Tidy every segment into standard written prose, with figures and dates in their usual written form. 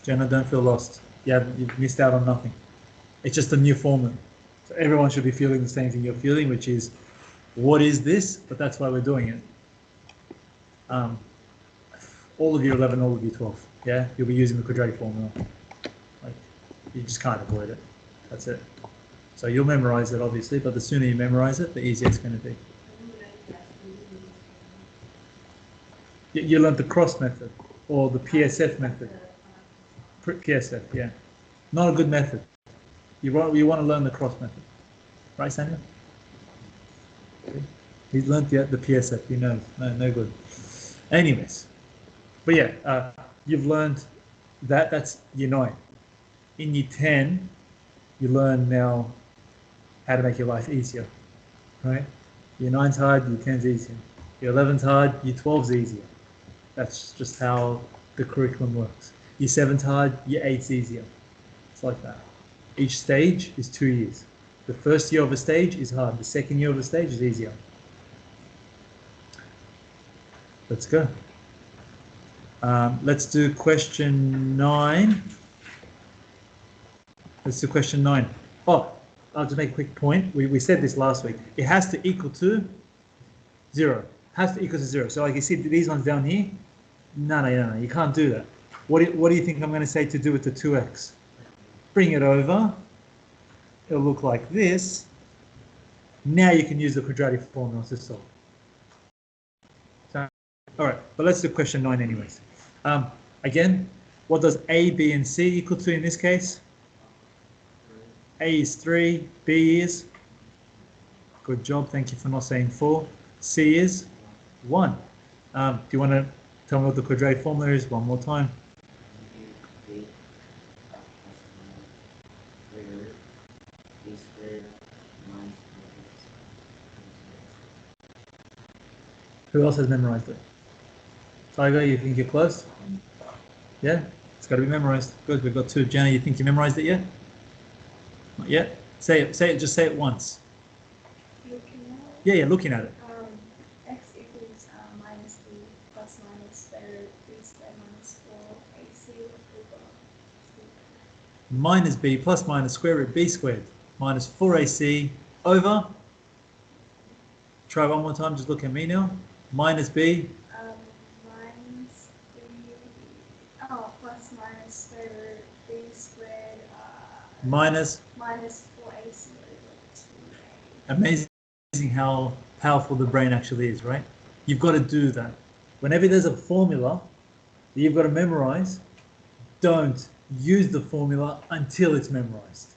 Jenna, don't feel lost. You've missed out on nothing. It's just a new formula. So everyone should be feeling the same thing you're feeling, which is, what is this? But that's why we're doing it. All of you 11, all of you 12. Yeah, you'll be using the quadratic formula. Like, you just can't avoid it. That's it. So you'll memorize it, obviously, but the sooner you memorize it, the easier it's going to be. You learned the cross method or the PSF method. PSF, yeah. Not a good method. You want to learn the cross method. Right, Samuel? He's learned the PSF, he knows. No good. Anyways. But yeah, you've learned that. That's year 9. In year 10, you learn now how to make your life easier, right? Year 9's hard, year 10's easier. Year 11's hard, year 12's easier. That's just how the curriculum works. Year 7's hard, year 8's easier. It's like that. Each stage is 2 years. The first year of a stage is hard. The second year of a stage is easier. Let's go. Let's do question 9. Let's do question 9. Oh, I'll just make a quick point. We said this last week. It has to equal to 0. Has to equal to 0. So like you see these ones down here. No, you can't do that. What do you think I'm going to say to do with the 2x? Bring it over. It'll look like this. Now you can use the quadratic formula to solve. So, all right, but let's do question 9 anyways. Again, what does A, B, and C equal to in this case? A is 3, B is, good job, thank you for not saying 4. C is 1. Do you want to tell me what the quadratic formula is one more time? Who else has memorized it? Tiger, you think you're close? Yeah, it's got to be memorized. Good, we've got 2. Jenna, you think you memorized it yet? Not yet? Say it, just say it once. Looking at it? Yeah, looking at it. X equals minus b plus minus square b squared minus 4ac over Minus b plus minus square root b squared minus 4ac over. Try one more time, just look at me now. Minus b. minus b, plus minus square root b squared Minus 4ac over 2a. Amazing how powerful the brain actually is, right? You've got to do that. Whenever there's a formula that you've got to memorize, don't use the formula until it's memorized.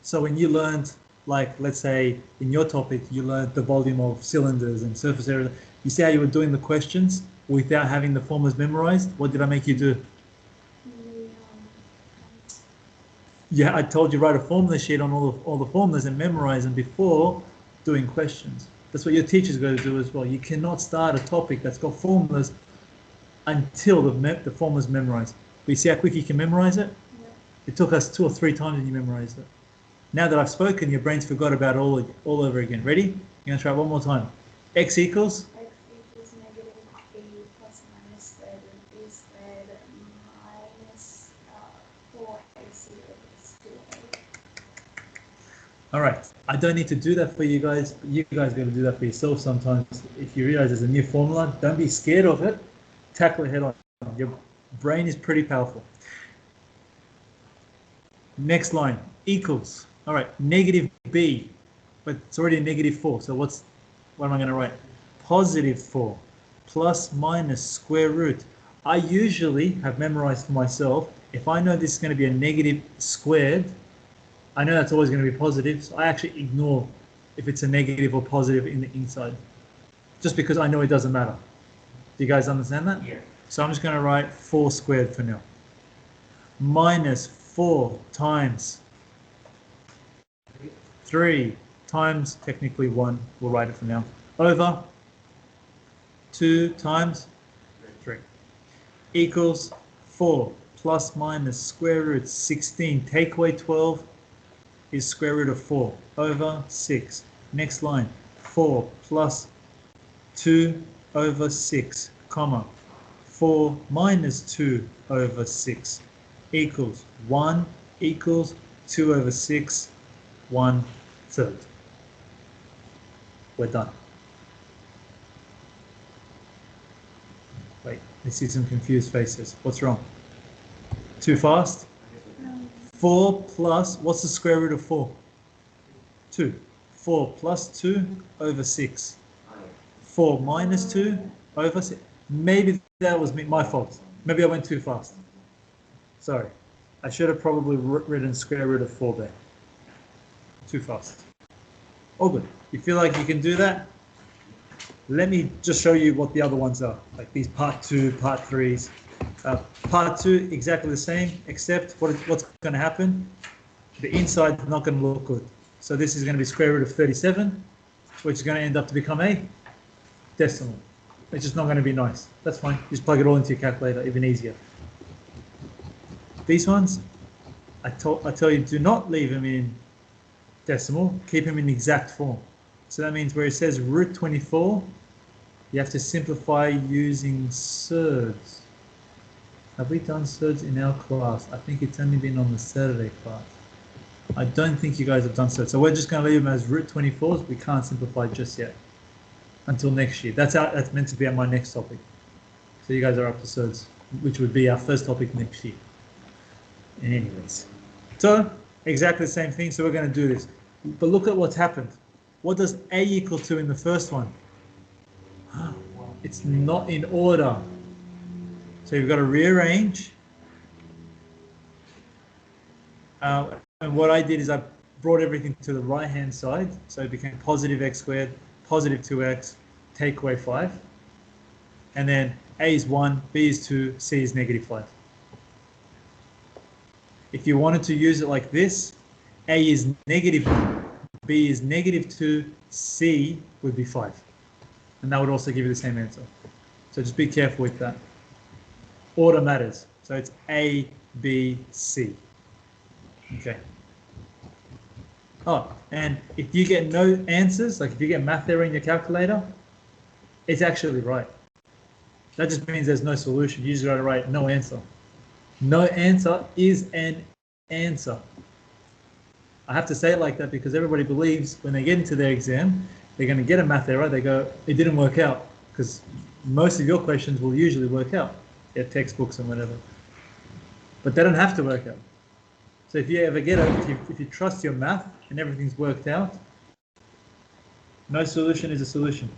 So when you learned, like, let's say in your topic, you learned the volume of cylinders and surface area, you see how you were doing the questions without having the formulas memorized? What did I make you do? Yeah, I told you write a formula sheet on all the formulas and memorize them before doing questions. That's what your teacher's got to do as well. You cannot start a topic that's got formulas until the formula's memorized. But you see how quick you can memorize it? Yeah. It took us 2 or 3 times and you memorized it. Now that I've spoken, your brain's forgot about it all over again. Ready? You're going to try it one more time. X equals? X equals negative b plus minus square root b squared minus 4ac over 2a. All right. I don't need to do that for you guys, but you guys got to do that for yourself sometimes. If you realize there's a new formula, don't be scared of it. Tackle it head on. Your brain is pretty powerful. Next line, equals. All right, negative b, but it's already a negative 4. So what am I going to write? Positive 4 plus minus square root. I usually have memorized for myself, if I know this is going to be a negative squared, I know that's always going to be positive, so I actually ignore if it's a negative or positive in the inside, just because I know it doesn't matter. Do you guys understand that? Yeah. So I'm just going to write 4 squared for now. Minus 4 times 3 times, technically 1, we'll write it for now, over 2 times 3 equals 4 plus minus square root 16. Take away 12 is square root of 4 over 6. Next line, 4 plus 2 over 6, comma, 4 minus 2 over 6 equals 1 equals 2 over 6, 1/3. We're done. Wait, I see some confused faces. What's wrong? Too fast? 4 plus, what's the square root of 4? 2. 4 plus 2 over 6. 4 minus 2 over 6. Maybe that was my fault. Maybe I went too fast. Sorry. I should have probably written square root of 4 there. Too fast. All good. You feel like you can do that? Let me just show you what the other ones are, like these part 2, part 3s. Part 2, exactly the same, except what's going to happen? The inside is not going to look good. So this is going to be square root of 37, which is going to end up to become a decimal. It's just not going to be nice. That's fine. Just plug it all into your calculator, even easier. These ones, I tell you, do not leave them in decimal. Keep them in exact form. So that means where it says root 24, you have to simplify using surds. Have we done surds in our class? I think it's only been on the Saturday class. I don't think you guys have done surds. So we're just going to leave them as root 24s. We can't simplify just yet until next year. That's meant to be my next topic. So you guys are up to surds, which would be our first topic next year. Anyways, so exactly the same thing. So we're going to do this. But look at what's happened. What does A equal to in the first one? It's not in order. So you've got to rearrange. And what I did is I brought everything to the right-hand side. So it became positive x squared, positive 2x, take away 5. And then A is 1, B is 2, C is negative 5. If you wanted to use it like this, A is negative 1, B is negative 2, C would be 5. And that would also give you the same answer. So just be careful with that. Order matters. So it's A, B, C. Okay. Oh, and if you get no answers, like if you get math error in your calculator, it's actually right. That just means there's no solution. You just got to write no answer. No answer is an answer. I have to say it like that because everybody believes when they get into their exam, they're going to get a math error. They go, it didn't work out, because most of your questions will usually work out. Your textbooks and whatever. But they don't have to work out. So if you ever get if you trust your math and everything's worked out, no solution is a solution.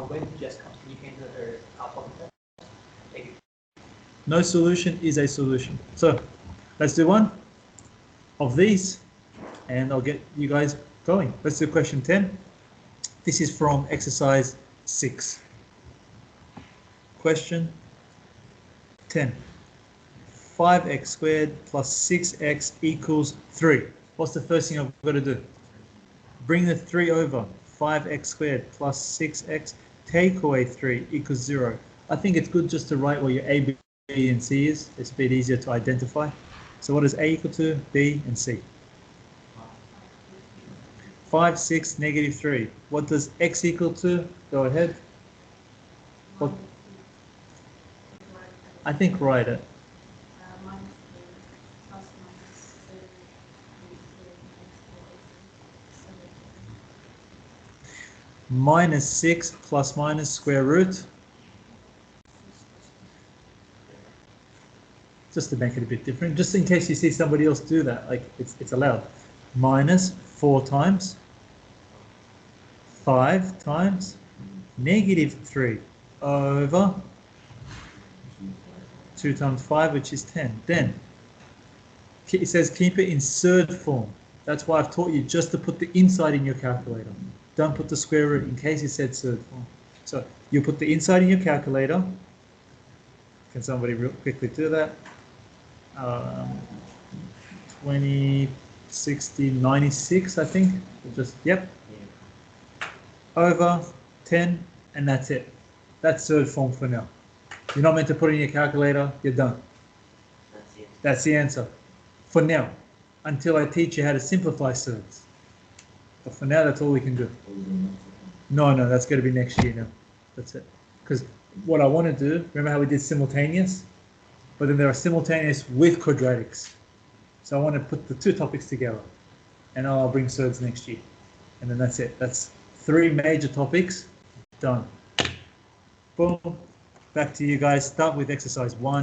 When just continue in the alphabet. Thank you. No solution is a solution. So let's do one of these and I'll get you guys going. Let's do question 10. This is from exercise 6. Question 10. 5x squared plus 6x equals 3. What's the first thing I've got to do? Bring the 3 over. 5x squared plus 6x, take away 3 equals 0. I think it's good just to write what your A, B, and C is. It's a bit easier to identify. So what does A equal to? B and C. 5, 6, negative 3. What does x equal to? Go ahead. What? I think write it. Minus 6 plus minus square root. Just to make it a bit different, just in case you see somebody else do that, like it's allowed. Minus 4 times 5 times negative 3 over 2 times 5, which is 10. Then it says keep it in surd form. That's why I've taught you just to put the inside in your calculator. Don't put the square root in case it said surd form. So you put the inside in your calculator. Can somebody real quickly do that? 20, 60, 96, I think. Just, yep. Over 10, and that's it. That's surd form for now. You're not meant to put it in your calculator. You're done. That's the answer. For now. Until I teach you how to simplify surds. But for now, that's all we can do. No, that's going to be next year now. That's it. Because what I want to do, remember how we did simultaneous? But then there are simultaneous with quadratics. So I want to put the two topics together, and I'll bring surds next year. And then that's it. That's 3 major topics done. Boom. Back to you guys. Start with exercise 1.